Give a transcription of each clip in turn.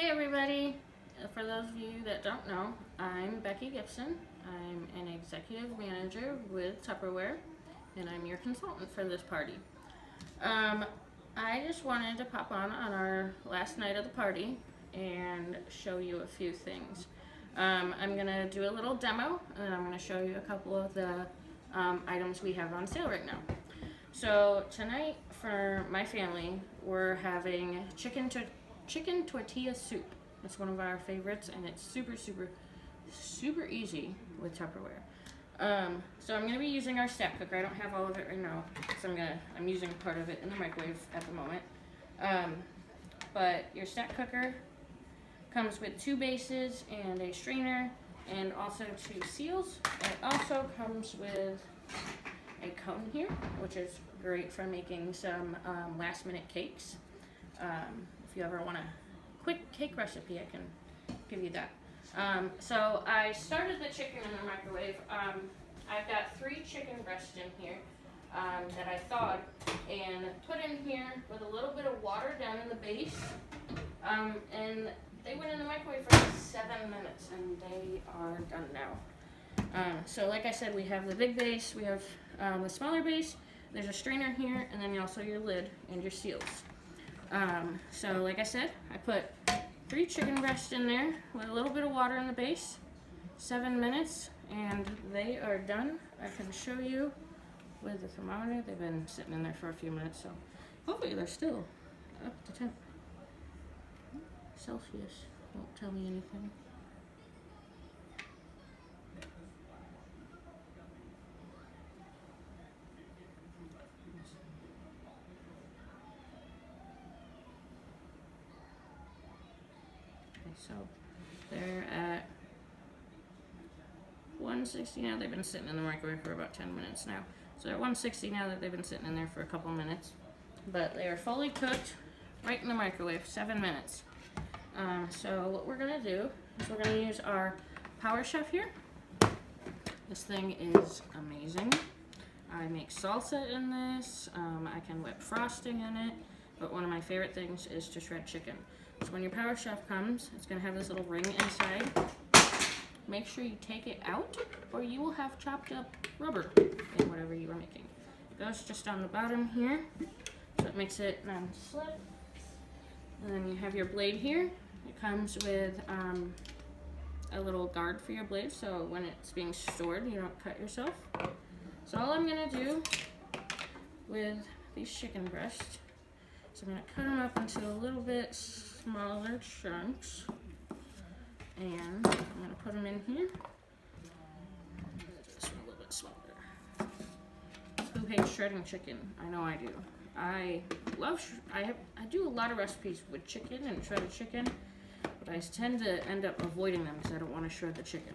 Hey everybody! For those of you that don't know, I'm Becky Gibson. I'm an executive manager with Tupperware, and I'm your consultant for this party. I just wanted to pop on our last night of the party and show you a few things. I'm going to do a little demo, and I'm going to show you a couple of the items we have on sale right now. So tonight for my family, we're having chicken tortilla soup. It's one of our favorites, and it's super easy with Tupperware. So I'm going to be using our stack cooker. I don't have all of it right now, so I'm using part of it in the microwave at the moment. But your stack cooker comes with 2 bases and a strainer, and also 2 seals. It also comes with a cone here, which is great for making some last minute cakes. If you ever want a quick cake recipe, I can give you that. So I started the chicken in the microwave. I've got 3 chicken breasts in here that I thawed and put in here with a little bit of water down in the base. And they went in the microwave for 7 minutes, and they are done now. So like I said, we have the big base, we have the smaller base, there's a strainer here, and then also your lid and your seals. So like I said, I put 3 chicken breasts in there with a little bit of water in the base, 7 minutes, and they are done. I can show you with the thermometer. They've been sitting in there for a few minutes, so hopefully they're still up to temp. Celsius won't tell me anything. So they're at 160 now. They've been sitting in the microwave for about 10 minutes now. So they're at 160 now that they've been sitting in there for a couple minutes. But they are fully cooked right in the microwave, 7 minutes. So what we're going to do is we're going to use our Power Chef here. This thing is amazing. I make salsa in this. I can whip frosting in it. But one of my favorite things is to shred chicken. So when your Power Chef comes, it's going to have this little ring inside. Make sure you take it out, or you will have chopped up rubber in whatever you are making. It goes just on the bottom here, so it makes it non-slip. And then you have your blade here. It comes with a little guard for your blade, so when it's being stored, you don't cut yourself. So all I'm going to do with these chicken breasts, so I'm going to cut them up into a little bit smaller chunks, and I'm going to put them in here. Just a little bit smaller. Who hates shredding chicken? I know I do. I do a lot of recipes with chicken and shredded chicken, but I tend to end up avoiding them because I don't want to shred the chicken.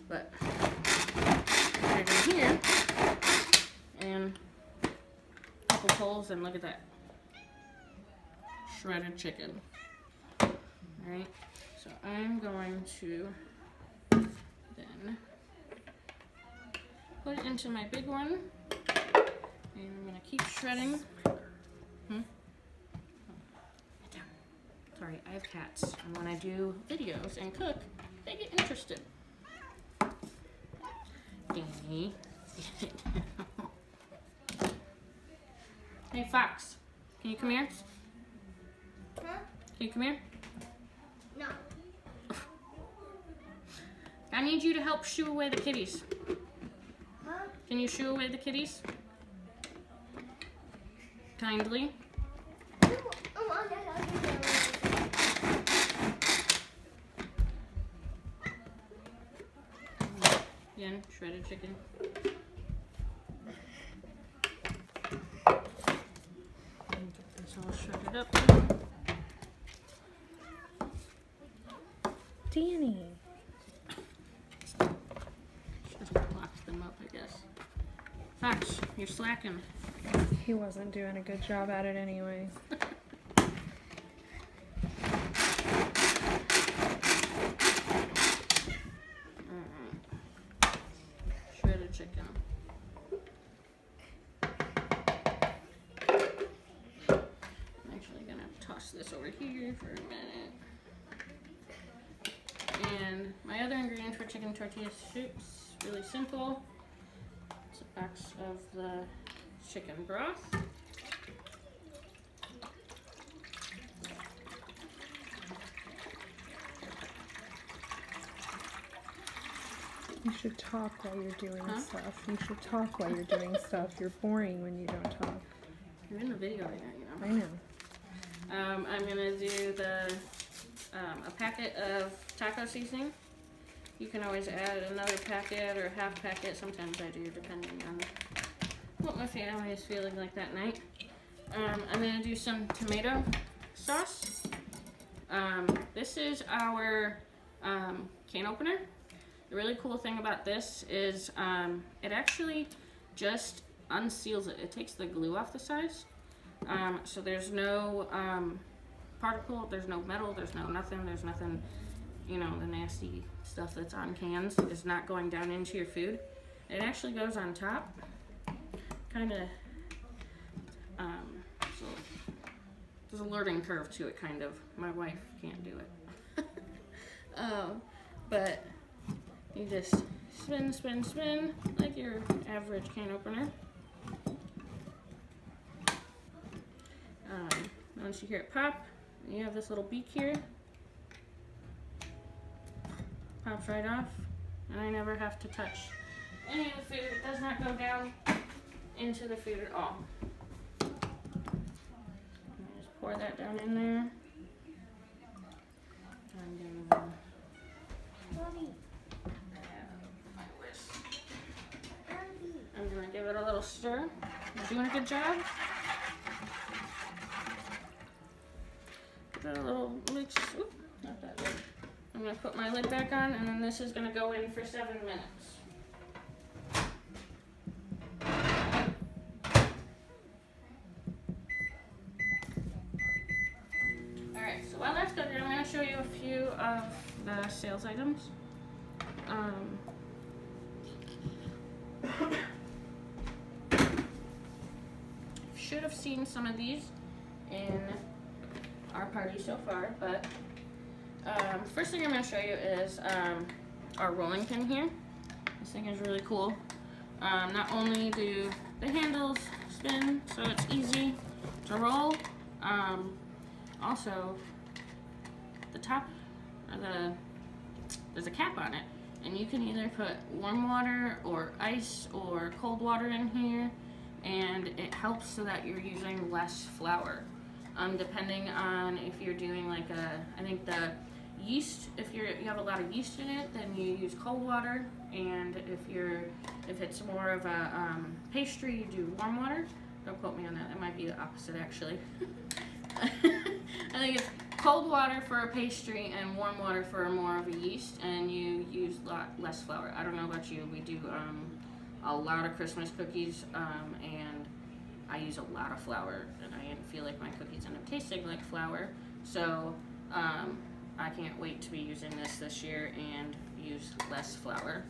But right in here, and a couple holes, and look at that. Shredded chicken. Alright, so I'm going to then put it into my big one, and I'm going to keep shredding. Sorry, I have cats, and when I do videos and cook, they get interested. Danny. Hey, Fox, can you come here? Huh? Can you come here? No. I need you to help shoo away the kitties. Huh? Can you shoo away the kitties? Kindly. Again, shredded chicken. Get this all shredded up. Danny. Just lock them up, I guess. Fox, you're slacking. He wasn't doing a good job at it anyway. Shredded chicken. I'm actually gonna toss this over here for a minute. And my other ingredient for chicken tortilla soups, really simple. It's a box of the chicken broth. You should talk while you're doing Huh? stuff. You should talk while you're doing stuff. You're boring when you don't talk. You're in the video right now, I you know. know. I'm gonna do a packet of taco seasoning. You can always add another packet or half packet. Sometimes I do, depending on what my family is feeling like that night. I'm gonna do some tomato sauce. This is our can opener. The really cool thing about this is it actually just unseals it. It takes the glue off the sides. So there's no particle, there's no metal, there's no nothing, there's nothing, you know, the nasty stuff that's on cans is not going down into your food. It actually goes on top. Kind of, so there's a learning curve to it, kind of. My wife can't do it. But you just spin, spin, spin, like your average can opener. Once you hear it pop, you have this little beak here. Pops right off, and I never have to touch any of the food. It does not go down into the food at all. Just pour that down in there. I'm gonna Mommy, my whisk. Mommy. I'm gonna give it a little stir. You're doing a good job. Give it a little mix. Oop, not that good. I'm gonna put my lid back on, and then this is gonna go in for 7 minutes. Alright, so while that's cooking, I'm gonna show you a few of the sales items. Should have seen some of these in our party so far, but first thing I'm going to show you is our rolling pin here. This thing is really cool. Not only do the handles spin, so it's easy to roll, also the top, there's a cap on it, and you can either put warm water or ice or cold water in here, and it helps so that you're using less flour. Depending on if you're doing like I think the yeast, if you have a lot of yeast in it, then you use cold water, and if it's more of a pastry, you do warm water. Don't quote me on that. It might be the opposite actually. I think it's cold water for a pastry and warm water for more of a yeast, and you use a lot less flour. I don't know about you. We do a lot of Christmas cookies, and I use a lot of flour, and I feel like my cookies end up tasting like flour. So I can't wait to be using this year and use less flour.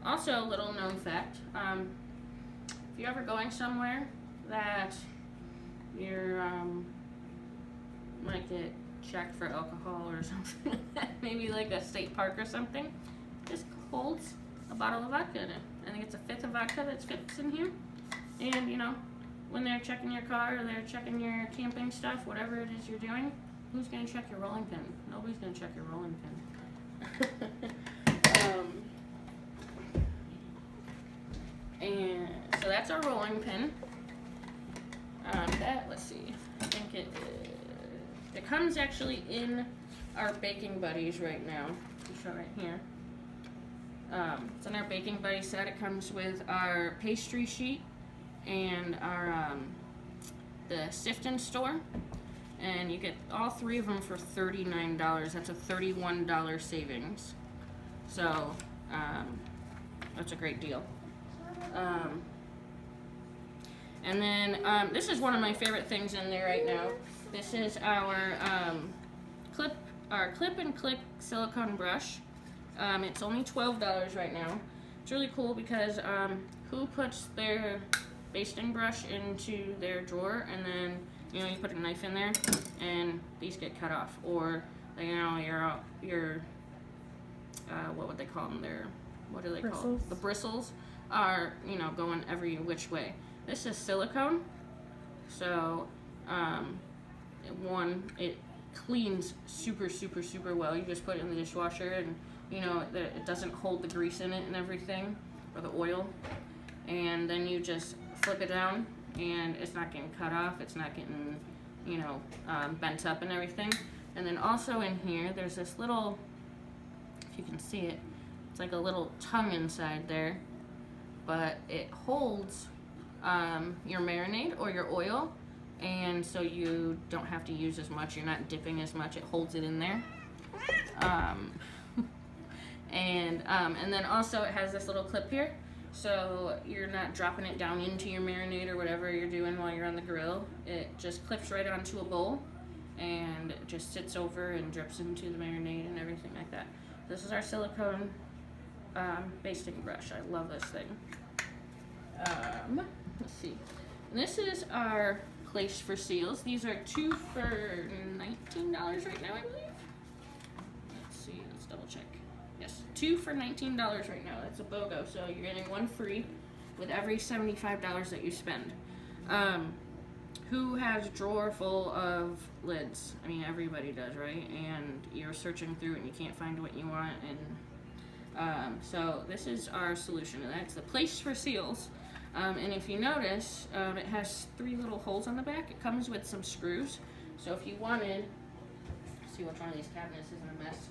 Also, a little known fact, if you're ever going somewhere that you're might get checked for alcohol or something, maybe like a state park or something, just holds a bottle of vodka in it. I think it's a fifth of vodka that fits in here. And you know, when they're checking your car or they're checking your camping stuff, whatever it is you're doing, who's gonna check your rolling pin? Nobody's gonna check your rolling pin. And so that's our rolling pin. Let's see, I think it comes actually in our Baking Buddies right now. I'll show right here. It's in our Baking Buddy set. It comes with our pastry sheet and our the Sifton store, and you get all three of them for $39. That's a $31 savings. So that's a great deal. And then this is one of my favorite things in there right now. This is our clip and click silicone brush. It's only $12 right now. It's really cool because who puts their basting brush into their drawer and then you put a knife in there and these get cut off, or you know your what would they call them? What do they call Bristles? them? The bristles are, you know, going every which way. This is silicone, so it cleans super well. You just put it in the dishwasher, and you know it doesn't hold the grease in it and everything, or the oil. And then you just flip it down, and it's not getting cut off. It's not getting, you know, bent up and everything. And then also in here, there's this little, if you can see it, it's like a little tongue inside there, but it holds your marinade or your oil, and so you don't have to use as much. You're not dipping as much. It holds it in there. And then also it has this little clip here, so you're not dropping it down into your marinade or whatever you're doing while you're on the grill. It just clips right onto a bowl, and it just sits over and drips into the marinade and everything like that. This is our silicone basting brush. I love this thing. Let's see. And this is our place for seals. These are 2 for $19 right now, I believe. Let's see. Let's double check. Yes, 2 for $19 right now. That's a BOGO. So you're getting 1 free with every $75 that you spend. Who has a drawer full of lids? I mean, everybody does, right? And you're searching through and you can't find what you want. And so this is our solution. And that's the place for seals. And if you notice, it has 3 little holes on the back. It comes with some screws. So if you wanted, see which one of these cabinets is in a mess,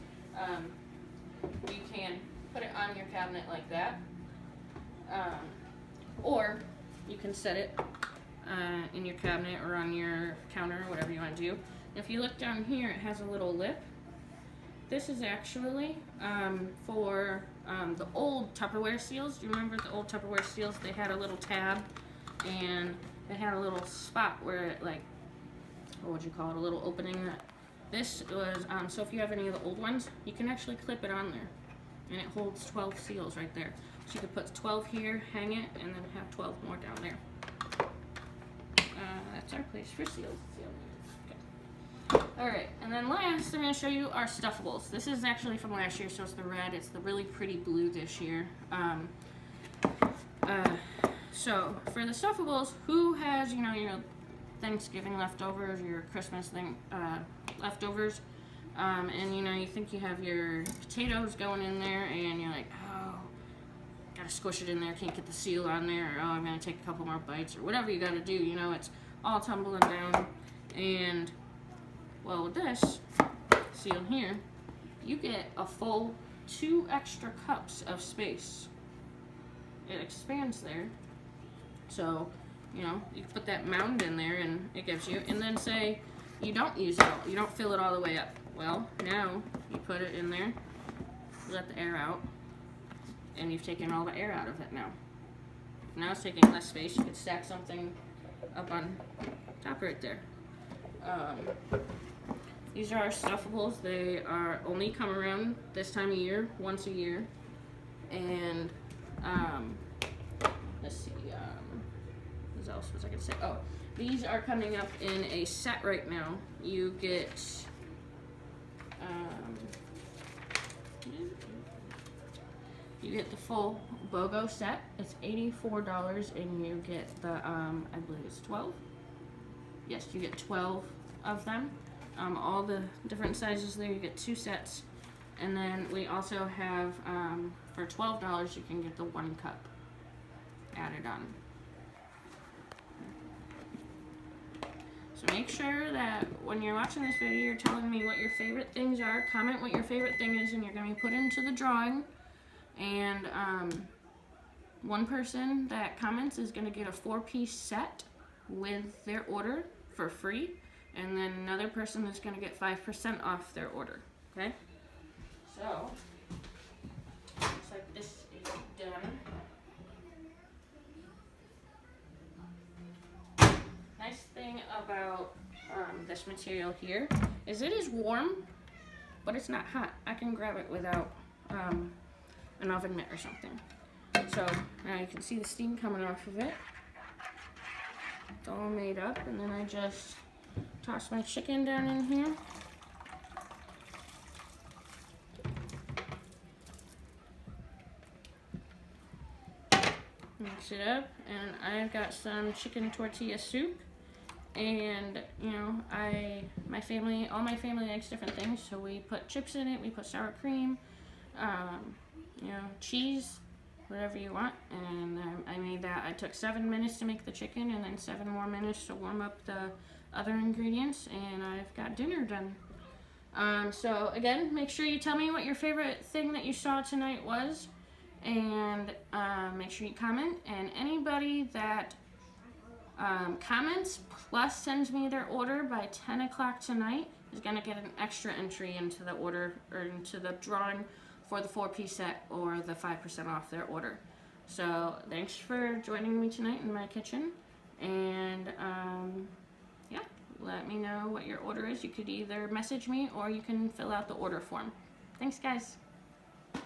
you can put it on your cabinet like that. Or you can set it in your cabinet or on your counter, or whatever you want to do. If you look down here, it has a little lip. This is actually for the old Tupperware seals. Do you remember the old Tupperware seals? They had a little tab, and they had a little spot where it, like, what would you call it, a little opening. This was, so if you have any of the old ones, you can actually clip it on there, and it holds 12 seals right there. So you could put 12 here, hang it, and then have 12 more down there. That's our place for seals. Alright, and then last, I'm going to show you our stuffables. This is actually from last year, so it's the red. It's the really pretty blue this year. So, for the stuffables, who has, you know, your Thanksgiving leftovers, your Christmas leftovers, and, you know, you think you have your potatoes going in there, and you're like, oh, gotta squish it in there, can't get the seal on there, or, oh, I'm going to take a couple more bites, or whatever you got to do, you know, it's all tumbling down. And well, with this seal here, you get a full 2 extra cups of space. It expands there, so you know you put that mound in there, and it gives you. And then say you don't use it all, you don't fill it all the way up. Well, now you put it in there, let the air out, and you've taken all the air out of it now. Now it's taking less space. You could stack something up on top right there. These are our stuffables. They are only come around this time of year, once a year. And let's see, what else was I gonna say? Oh, these are coming up in a set right now. You get the full BOGO set. It's $84, and you get the I believe it's 12. Yes, you get 12 of them. All the different sizes there. You get 2 sets, and then we also have for $12 you can get the 1 cup added on. So make sure that when you're watching this video, you're telling me what your favorite things are. Comment what your favorite thing is, and you're going to be put into the drawing. And one person that comments is going to get a 4-piece set with their order for free, and then another person is going to get 5% off their order. Okay? So, looks like this is done. Nice thing about this material here is it is warm, but it's not hot. I can grab it without an oven mitt or something. So now you can see the steam coming off of it. It's all made up, and then I just toss my chicken down in here. Mix it up, and I've got some chicken tortilla soup. And you know, all my family likes different things, so we put chips in it, we put sour cream, you know, cheese, whatever you want. And I made that. I took 7 minutes to make the chicken, and then 7 more minutes to warm up the other ingredients, and I've got dinner done. So again, make sure you tell me what your favorite thing that you saw tonight was, and make sure you comment. And anybody that comments plus sends me their order by 10 o'clock tonight is going to get an extra entry into the order, or into the drawing for the 4-piece set or the 5% off their order. So thanks for joining me tonight in my kitchen, and yeah, let me know what your order is. You could either message me or you can fill out the order form. Thanks, guys.